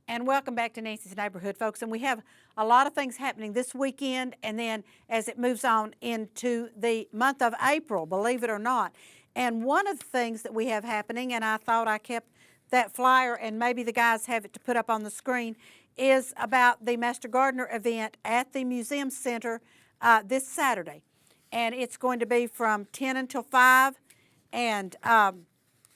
And welcome back to Nancy's Neighborhood, folks. And we have a lot of things happening this weekend and then as it moves on into the month of April, believe it or not. And one of the things that we have happening, and I thought I kept that flyer and maybe the guys have it to put up on the screen, is about the Master Gardener event at the Museum Center this Saturday. And it's going to be from 10 until 5. And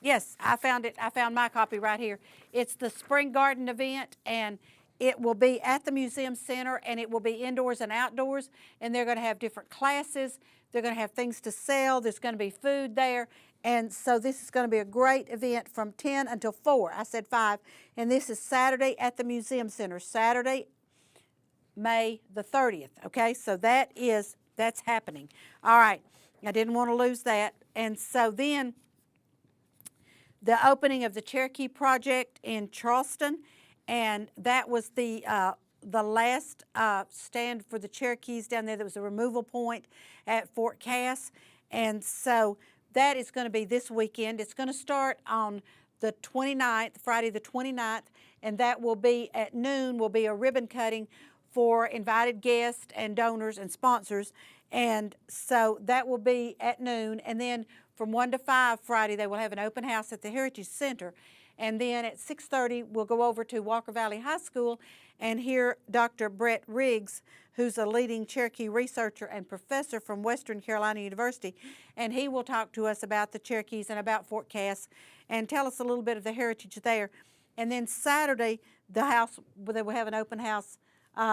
yes, I found it. I found my copy right here. It's the Spring Garden event, and it will be at the Museum Center, and it will be indoors and outdoors, and they're going to have different classes. They're going to have things to sell. There's going to be food there, and so this is going to be a great event from 10 until 4. I said 5, and this is Saturday at the Museum Center, Saturday, May the 30th, okay? So that's happening. All right, I didn't want to lose that, and so then the opening of the Cherokee Project in Charleston, and that was the last stand for the Cherokees down there. There was a removal point at Fort Cass, and so that is going to be this weekend. It's going to start on the 29th, Friday the 29th, and that will be at noon, will be a ribbon cutting for invited guests and donors and sponsors, and so that will be at noon, and then from 1 to 5 Friday, they will have an open house at the Heritage Center. And then at 6:30, we'll go over to Walker Valley High School and hear Dr. Brett Riggs, who's a leading Cherokee researcher and professor from Western Carolina University. And he will talk to us about the Cherokees and about Fort Cass and tell us a little bit of the heritage there. And then Saturday, they will have an open house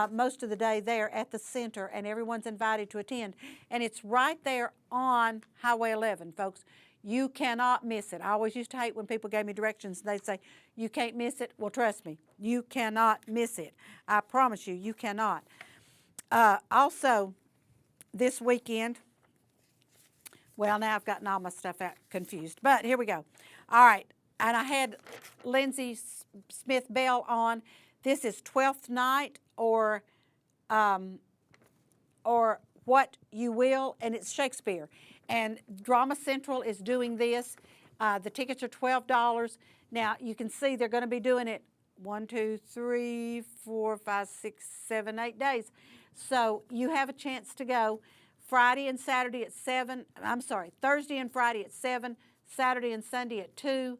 most of the day there at the center, and everyone's invited to attend. And it's right there on Highway 11, folks. You cannot miss it. I always used to hate when people gave me directions and they'd say, you can't miss it. Well, trust me, you cannot miss it. I promise you, you cannot. Also, this weekend, well, now I've gotten all my stuff out confused, but here we go. All right, and I had Lindsay Smith Bell on. This is 12th Night or What You Will, and it's Shakespeare. And Drama Central is doing this. The tickets are $12. Now, you can see they're going to be doing it 1, 2, 3, 4, 5, 6, 7, 8 days. So you have a chance to go Friday and Saturday at 7. I'm sorry, Thursday and Friday at 7, Saturday and Sunday at 2.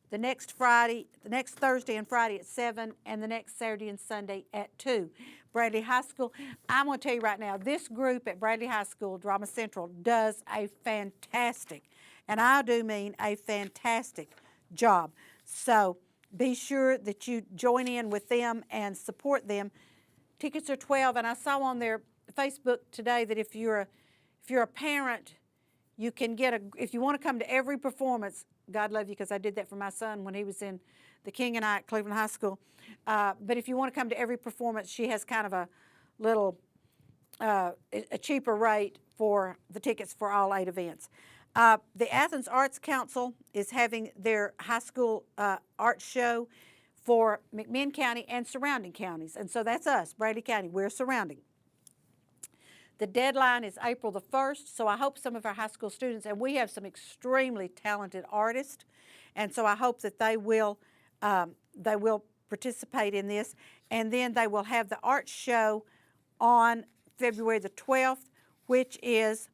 The next Thursday and Friday at 7, and the next Saturday and Sunday at 2. Bradley High School, I'm going to tell you right now, this group at Bradley High School, Drama Central, does a fantastic, and I do mean a fantastic job. So be sure that you join in with them and support them. Tickets are $12, and I saw on their Facebook today that if you're a parent, you can get if you want to come to every performance. God love you, because I did that for my son when he was in the King and I at Cleveland High School. But if you want to come to every performance, she has kind of a little a cheaper rate for the tickets for all 8 events. The Athens Arts Council is having their high school art show for McMinn County and surrounding counties. And so that's us, Bradley County. We're surrounding. The deadline is April the 1st, so I hope some of our high school students, and we have some extremely talented artists, and so I hope that they will participate in this. And then they will have the art show on February the 12th, which is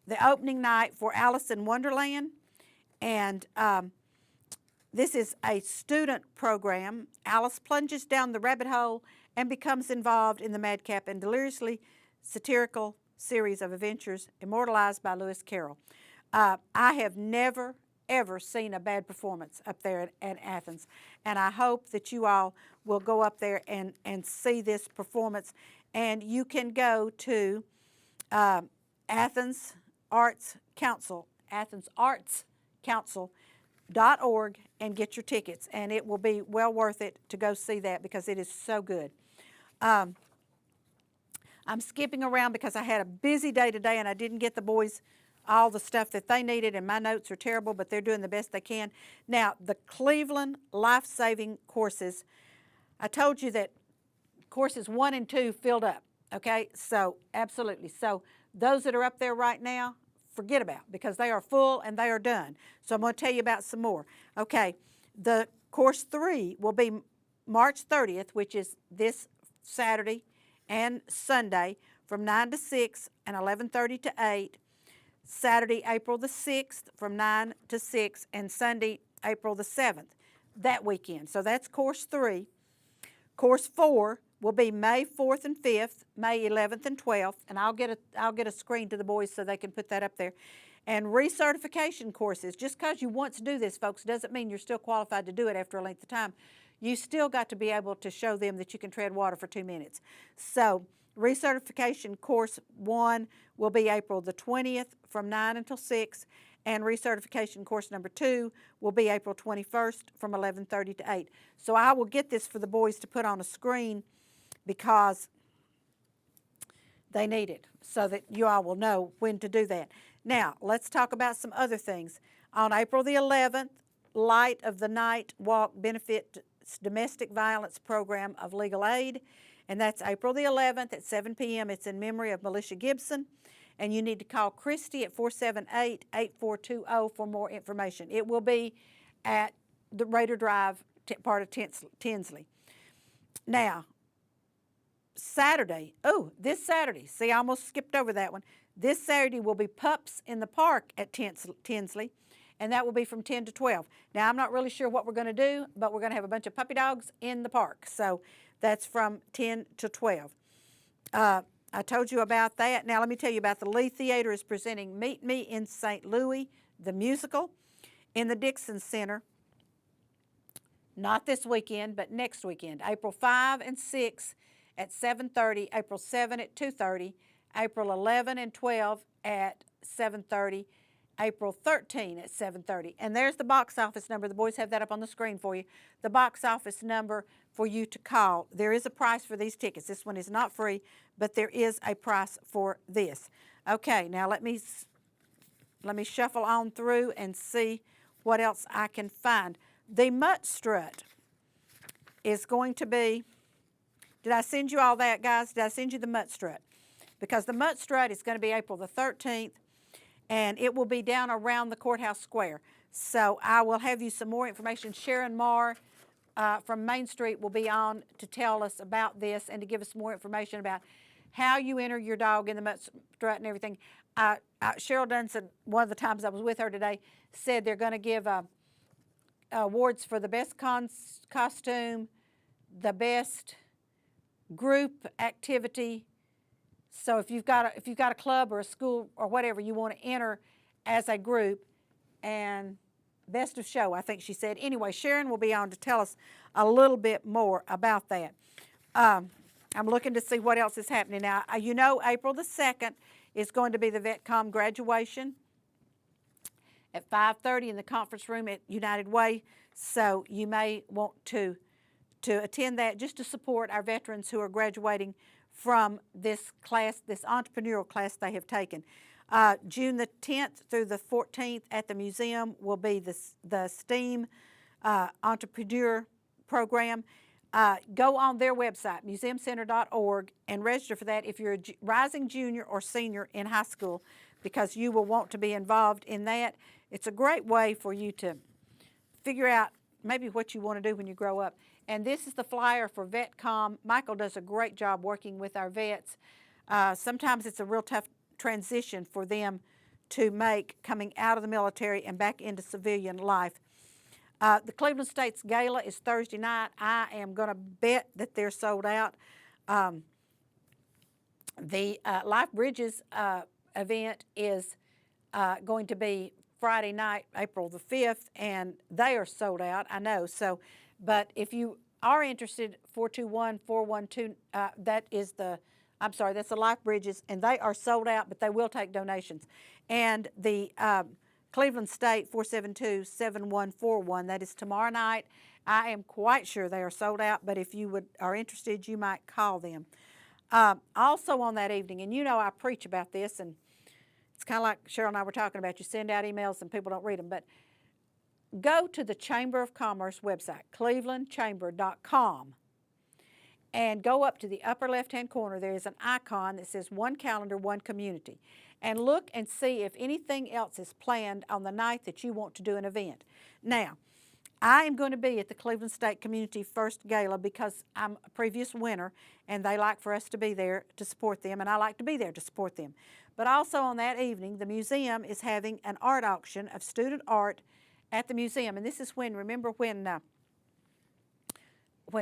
the opening night for Alice in Wonderland. And this is a student program. Alice plunges down the rabbit hole and becomes involved in the madcap and deliriously satirical series of adventures immortalized by Lewis Carroll. I have never, ever seen a bad performance up there at Athens, and I hope that you all will go up there and see this performance. And you can go to Athens Arts Council, athensartscouncil.org, and get your tickets, and it will be well worth it to go see that because it is so good. I'm skipping around because I had a busy day today and I didn't get the boys all the stuff that they needed, and my notes are terrible, but they're doing the best they can. Now, the Cleveland Life-Saving Courses, I told you that courses 1 and 2 filled up, okay? So, absolutely. So, those that are up there right now, forget about, because they are full and they are done. So, I'm going to tell you about some more. Okay, the course 3 will be March 30th, which is this Saturday and Sunday, from 9 to 6 and 11:30 to 8. Saturday, April the 6th, from 9 to 6, and Sunday, April the 7th, that weekend. So that's course 3. Course 4 will be May 4th and 5th, May 11th and 12th, and I'll get a screen to the boys so they can put that up there. And recertification courses, just because you want to do this, folks, doesn't mean you're still qualified to do it after a length of time. You still got to be able to show them that you can tread water for 2 minutes. So recertification course 1 will be April the 20th from 9 until 6, and recertification course number 2 will be April 21st from 11:30 to 8. So I will get this for the boys to put on a screen because they need it so that you all will know when to do that. Now, let's talk about some other things. On April the 11th, Light of the Night Walk benefits Domestic Violence Program of Legal Aid, and that's April the 11th at 7 p.m. It's in memory of Militia Gibson, and you need to call Christy at 478-8420 for more information. It will be at the Raider Drive, part of Tinsley. Now, Saturday, this Saturday, see, I almost skipped over that one. This Saturday will be Pups in the Park at Tinsley, and that will be from 10 to 12. Now, I'm not really sure what we're going to do, but we're going to have a bunch of puppy dogs in the park. So that's from 10 to 12. I told you about that. Now, let me tell you about the Lee Theater is presenting Meet Me in St. Louis, the musical, in the Dixon Center. Not this weekend, but next weekend, April 5 and 6 at 7:30, April 7 at 2:30, April 11 and 12 at 7:30, April 13 at 7:30. And there's the box office number. The boys have that up on the screen for you. The box office number for you to call. There is a price for these tickets. This one is not free, but there is a price for this. Okay, now let me shuffle on through and see what else I can find. The Mutt Strut is going to be, did I send you all that, guys? Did I send you the Mutt Strut? Because the Mutt Strut is going to be April the 13th, and it will be down around the courthouse square. So I will have you some more information. Sharon Marr from Main Street will be on to tell us about this and to give us more information about how you enter your dog in the Mutt Strut and everything. Cheryl Dunson, one of the times I was with her today, said they're going to give awards for the best costume, the best group activity. So if you've got a club or a school or whatever you want to enter as a group, and best of show, I think she said. Anyway, Sharon will be on to tell us a little bit more about that. I'm looking to see what else is happening now. You know, April the 2nd is going to be the VetCom graduation at 5:30 in the conference room at United Way. So you may want to attend that just to support our veterans who are graduating from this class, this entrepreneurial class they have taken. June the 10th through the 14th at the museum will be the STEAM entrepreneur program. Go on their website, museumcenter.org, and register for that if you're a rising junior or senior in high school, because you will want to be involved in that. It's a great way for you to figure out maybe what you want to do when you grow up. And this is the flyer for VetCom. Michael does a great job working with our vets. Sometimes it's a real tough transition for them to make coming out of the military and back into civilian life. The Cleveland States Gala is Thursday night. I am going to bet that they're sold out. The Life Bridges event is going to be Friday night, April the 5th, and they are sold out, I know. So, but if you are interested, 421-412, that's the Life Bridges, and they are sold out, but they will take donations. And the Cleveland State, 472-7141, that is tomorrow night. I am quite sure they are sold out, but if you are interested, you might call them. Also on that evening, and you know I preach about this, and it's kind of like Cheryl and I were talking about, you send out emails and people don't read them, but go to the Chamber of Commerce website, clevelandchamber.com, and go up to the upper left-hand corner. There is an icon that says One Calendar, One Community, and look and see if anything else is planned on the night that you want to do an event. Now, I am going to be at the Cleveland State Community First Gala because I'm a previous winner, and they like for us to be there to support them, and I like to be there to support them. But also on that evening, the museum is having an art auction of student art at the museum, and this is remember when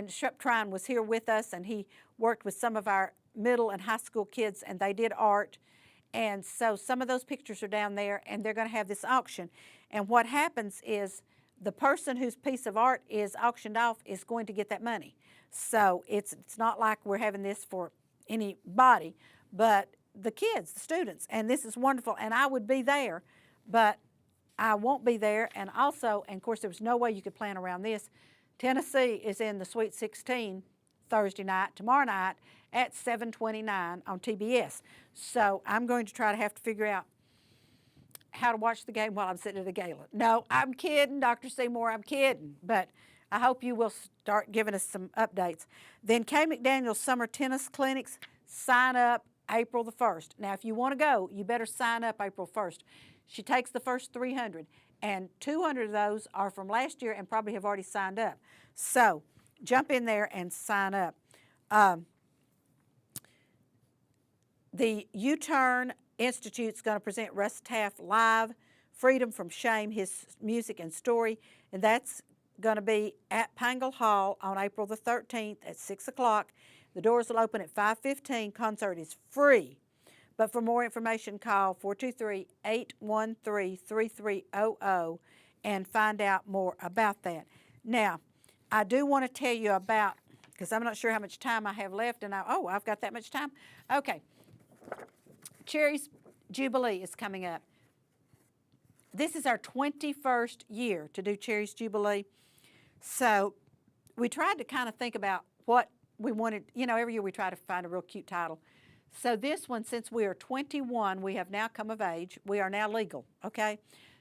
Shep Trine was here with us, and he worked with some of our middle and high school kids, and they did art. And so some of those pictures are down there, and they're going to have this auction. And what happens is the person whose piece of art is auctioned off is going to get that money. So it's not like we're having this for anybody, but the kids, the students, and this is wonderful. And I would be there, but I won't be there. And also, and of course, there was no way you could plan around this. Tennessee is in the Sweet 16 Thursday night, tomorrow night at 7:29 on TBS. So I'm going to try to have to figure out how to watch the game while I'm sitting at a gala. No, I'm kidding, Dr. Seymour, I'm kidding. But I hope you will start giving us some updates. Then Kay McDaniel's Summer Tennis Clinics, sign up April the 1st. Now, if you want to go, you better sign up April 1st. She takes the first 300, and 200 of those are from last year and probably have already signed up. So jump in there and sign up. The U-Turn Institute's going to present Russ Taff live, Freedom from Shame, his music and story, and that's going to be at Pangle Hall on April the 13th at 6 o'clock. The doors will open at 5:15. Concert is free. But for more information, call 423-813-3300 and find out more about that. Now, I do want to tell you about, because I'm not sure how much time I have left, and I've got that much time. Okay. Cherry's Jubilee is coming up. This is our 21st year to do Cherry's Jubilee. So we tried to kind of think about what we wanted. You know, every year we try to find a real cute title. So this one, since we are 21, we have now come of age. We are now legal, okay?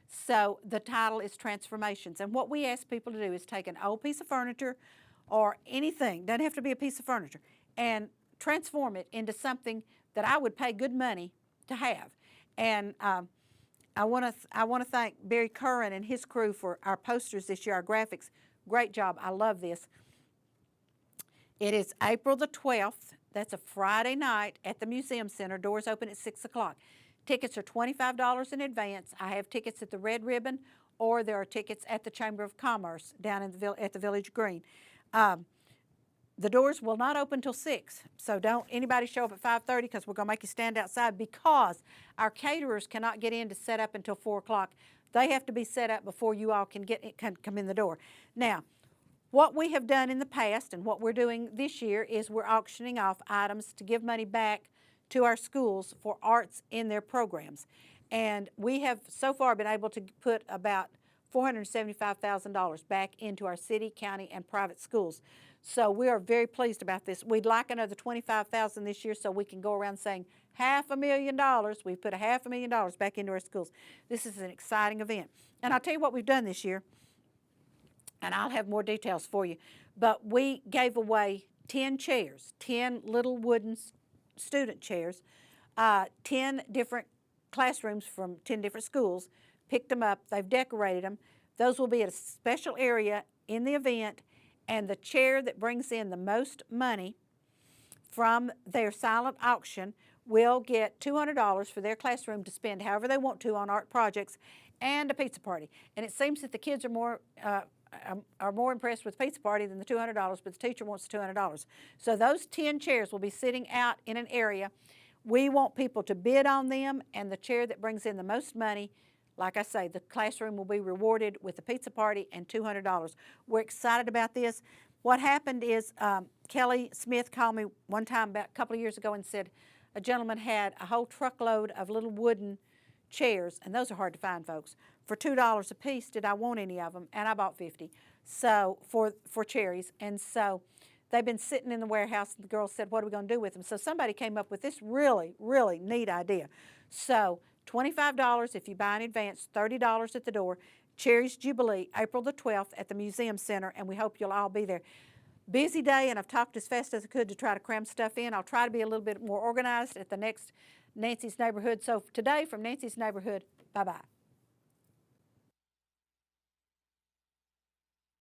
So the title is Transformations. And what we ask people to do is take an old piece of furniture or anything, doesn't have to be a piece of furniture, and transform it into something that I would pay good money to have. And I want to thank Barry Curran and his crew for our posters this year, our graphics. Great job. I love this. It is April the 12th. That's a Friday night at the Museum Center. Doors open at 6 o'clock. Tickets are $25 in advance. I have tickets at the Red Ribbon, or there are tickets at the Chamber of Commerce down at the Village Green. The doors will not open till 6, so don't anybody show up at 5:30 because we're going to make you stand outside, because our caterers cannot get in to set up until 4 o'clock. They have to be set up before you all can come in the door. Now, what we have done in the past and what we're doing this year is we're auctioning off items to give money back to our schools for arts in their programs. And we have so far been able to put about $475,000 back into our city, county, and private schools. So we are very pleased about this. We'd like another $25,000 this year so we can go around saying $500,000. We've put $500,000 back into our schools. This is an exciting event. And I'll tell you what we've done this year, and I'll have more details for you. But we gave away 10 chairs, 10 little wooden student chairs, 10 different classrooms from 10 different schools, picked them up, they've decorated them. Those will be at a special area in the event, and the chair that brings in the most money from their silent auction will get $200 for their classroom to spend however they want to on art projects and a pizza party. And it seems that the kids are more impressed with the pizza party than the $200, but the teacher wants the $200. So those 10 chairs will be sitting out in an area. We want people to bid on them, and the chair that brings in the most money, like I say, the classroom will be rewarded with a pizza party and $200. We're excited about this. What happened is Kelly Smith called me one time about a couple of years ago and said a gentleman had a whole truckload of little wooden chairs, and those are hard to find, folks, for $2 a piece. Did I want any of them? And I bought 50 so for cherries. And so they've been sitting in the warehouse, and the girls said, what are we going to do with them? So somebody came up with this really, really neat idea. So $25 if you buy in advance, $30 at the door. Cherry's Jubilee, April the 12th at the Museum Center, and we hope you'll all be there. Busy day, and I've talked as fast as I could to try to cram stuff in. I'll try to be a little bit more organized at the next Nancy's Neighborhood. So today from Nancy's Neighborhood, bye-bye.